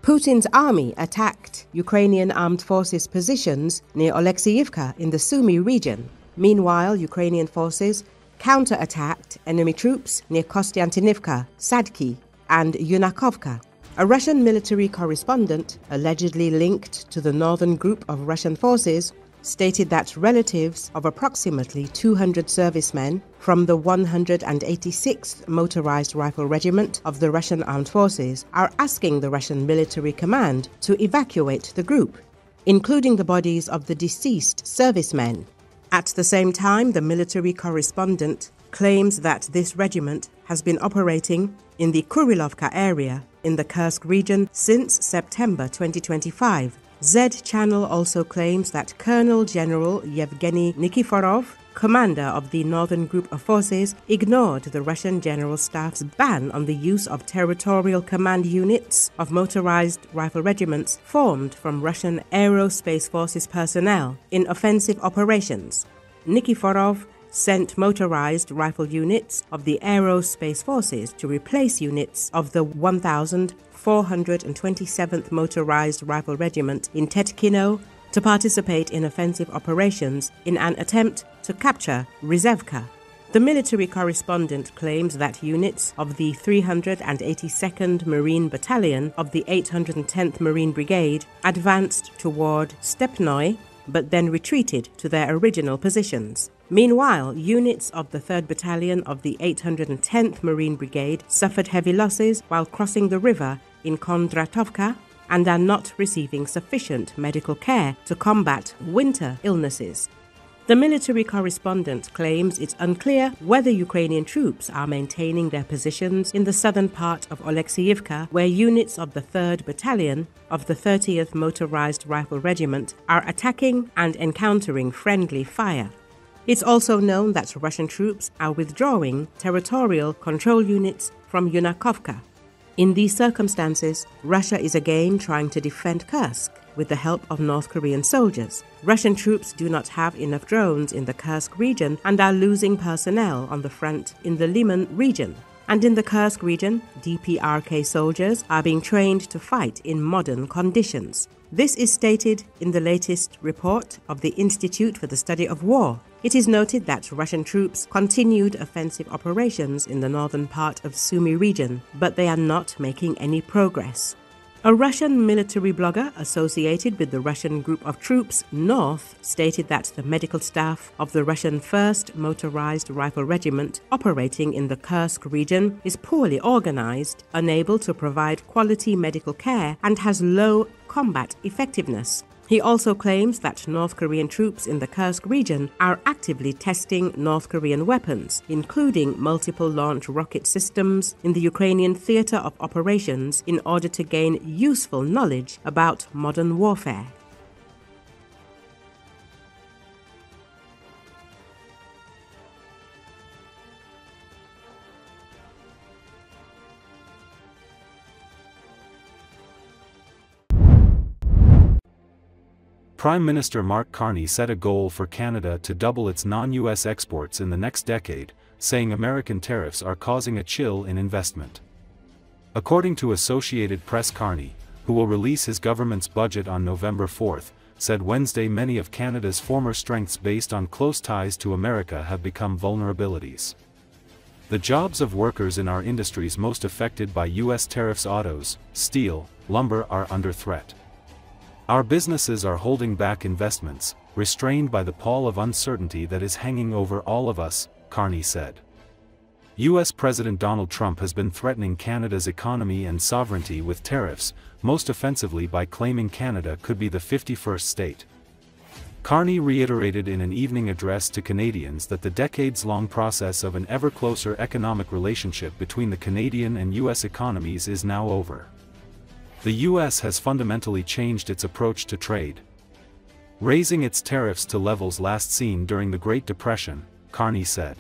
Putin's army attacked Ukrainian Armed Forces positions near Oleksiivka in the Sumy region. Meanwhile, Ukrainian forces counterattacked enemy troops near Kostiantynivka, Sadky, and Yunakovka. A Russian military correspondent, allegedly linked to the northern group of Russian forces, stated that relatives of approximately 200 servicemen from the 186th Motorized Rifle Regiment of the Russian Armed Forces are asking the Russian military command to evacuate the group, including the bodies of the deceased servicemen. At the same time, the military correspondent claims that this regiment has been operating in the Kurilovka area in the Kursk region since September 2025. Z Channel also claims that Colonel-General Yevgeny Nikiforov, commander of the Northern Group of Forces, ignored the Russian General Staff's ban on the use of territorial command units of motorized rifle regiments formed from Russian Aerospace Forces personnel in offensive operations. Nikiforov sent motorized rifle units of the Aerospace Forces to replace units of the 1,427th Motorized Rifle Regiment in Tetkino to participate in offensive operations in an attempt to capture Ryzhevka. The military correspondent claims that units of the 382nd Marine Battalion of the 810th Marine Brigade advanced toward Stepnoye, but then retreated to their original positions. Meanwhile, units of the 3rd Battalion of the 810th Marine Brigade suffered heavy losses while crossing the river in Kondratovka and are not receiving sufficient medical care to combat winter illnesses. The military correspondent claims it's unclear whether Ukrainian troops are maintaining their positions in the southern part of Oleksiivka, where units of the 3rd Battalion of the 30th Motorized Rifle Regiment are attacking and encountering friendly fire. It's also known that Russian troops are withdrawing territorial control units from Yunakovka. In these circumstances, Russia is again trying to defend Kursk with the help of North Korean soldiers. Russian troops do not have enough drones in the Kursk region and are losing personnel on the front in the Liman region. And in the Kursk region, DPRK soldiers are being trained to fight in modern conditions. This is stated in the latest report of the Institute for the Study of War. It is noted that Russian troops continued offensive operations in the northern part of Sumy region, but they are not making any progress. A Russian military blogger associated with the Russian group of troops North stated that the medical staff of the Russian 1st Motorized Rifle Regiment operating in the Kursk region is poorly organized, unable to provide quality medical care, and has low combat effectiveness. He also claims that North Korean troops in the Kursk region are actively testing North Korean weapons, including multiple launch rocket systems, in the Ukrainian theater of operations in order to gain useful knowledge about modern warfare. Prime Minister Mark Carney set a goal for Canada to double its non-US exports in the next decade, saying American tariffs are causing a chill in investment. According to Associated Press, Carney, who will release his government's budget on November 4, said Wednesday many of Canada's former strengths based on close ties to America have become vulnerabilities. The jobs of workers in our industries most affected by US tariffs, autos, steel, lumber, are under threat. Our businesses are holding back investments, restrained by the pall of uncertainty that is hanging over all of us, Carney said. US President Donald Trump has been threatening Canada's economy and sovereignty with tariffs, most offensively by claiming Canada could be the 51st state. Carney reiterated in an evening address to Canadians that the decades-long process of an ever-closer economic relationship between the Canadian and US economies is now over. The US has fundamentally changed its approach to trade, raising its tariffs to levels last seen during the Great Depression, Carney said.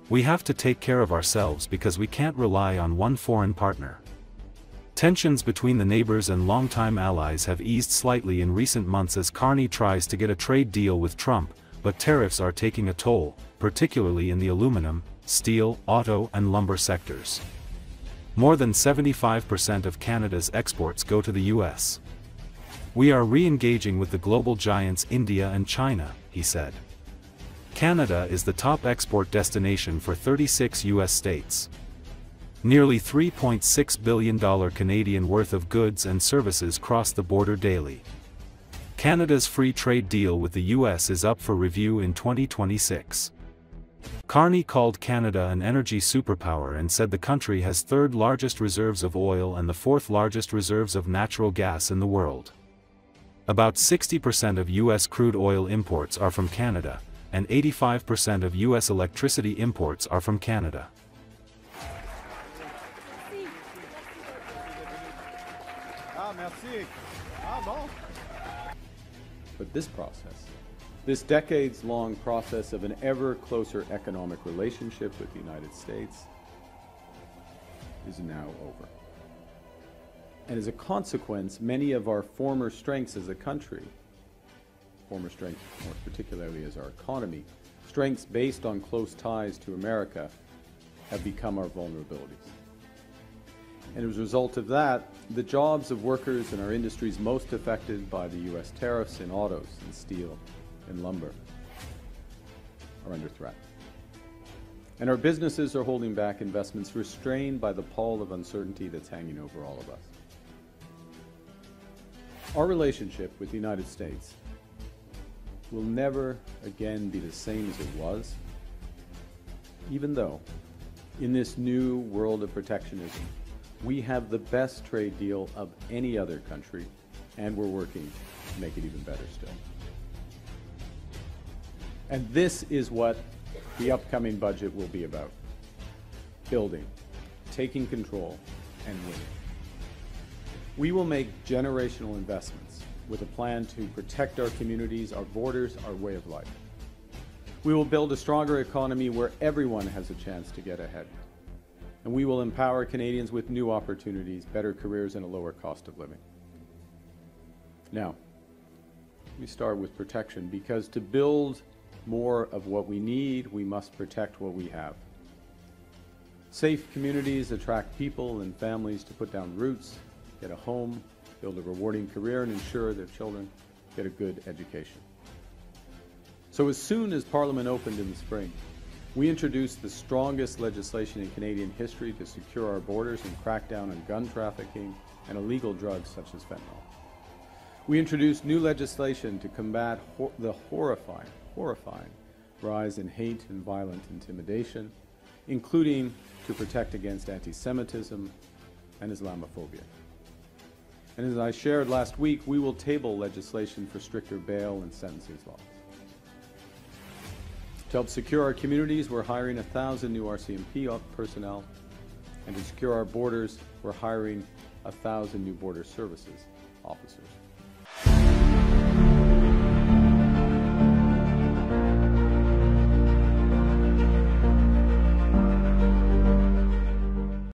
We have to take care of ourselves because we can't rely on one foreign partner. Tensions between the neighbors and longtime allies have eased slightly in recent months as Carney tries to get a trade deal with Trump, but tariffs are taking a toll, particularly in the aluminum, steel, auto and lumber sectors. More than 75% of Canada's exports go to the US. We are re-engaging with the global giants India and China, he said. Canada is the top export destination for 36 US states. Nearly $3.6 billion Canadian worth of goods and services cross the border daily. Canada's free trade deal with the US is up for review in 2026. Carney called Canada an energy superpower and said the country has third largest reserves of oil and the fourth largest reserves of natural gas in the world. About 60% of US crude oil imports are from Canada, and 85% of US electricity imports are from Canada. But this process, this decades-long process of an ever closer economic relationship with the United States, is now over. And as a consequence, many of our former strengths as a country, former strengths more particularly as our economy, strengths based on close ties to America, have become our vulnerabilities. And as a result of that, the jobs of workers in our industries most affected by the US tariffs in autos and steel and lumber are under threat. And our businesses are holding back investments restrained by the pall of uncertainty that's hanging over all of us. Our relationship with the United States will never again be the same as it was, even though in this new world of protectionism, we have the best trade deal of any other country, and we're working to make it even better still. And this is what the upcoming budget will be about: building, taking control, and winning. We will make generational investments with a plan to protect our communities, our borders, our way of life. We will build a stronger economy where everyone has a chance to get ahead. And we will empower Canadians with new opportunities, better careers, and a lower cost of living. Now, we start with protection, because to build more of what we need, we must protect what we have. Safe communities attract people and families to put down roots, get a home, build a rewarding career, and ensure their children get a good education. So as soon as Parliament opened in the spring, we introduced the strongest legislation in Canadian history to secure our borders and crack down on gun trafficking and illegal drugs such as fentanyl. We introduced new legislation to combat the horrifying rise in hate and violent intimidation, including to protect against anti-Semitism and Islamophobia. And as I shared last week, we will table legislation for stricter bail and sentencing laws. To help secure our communities, we're hiring 1,000 new RCMP personnel, and to secure our borders, we're hiring 1,000 new border services officers.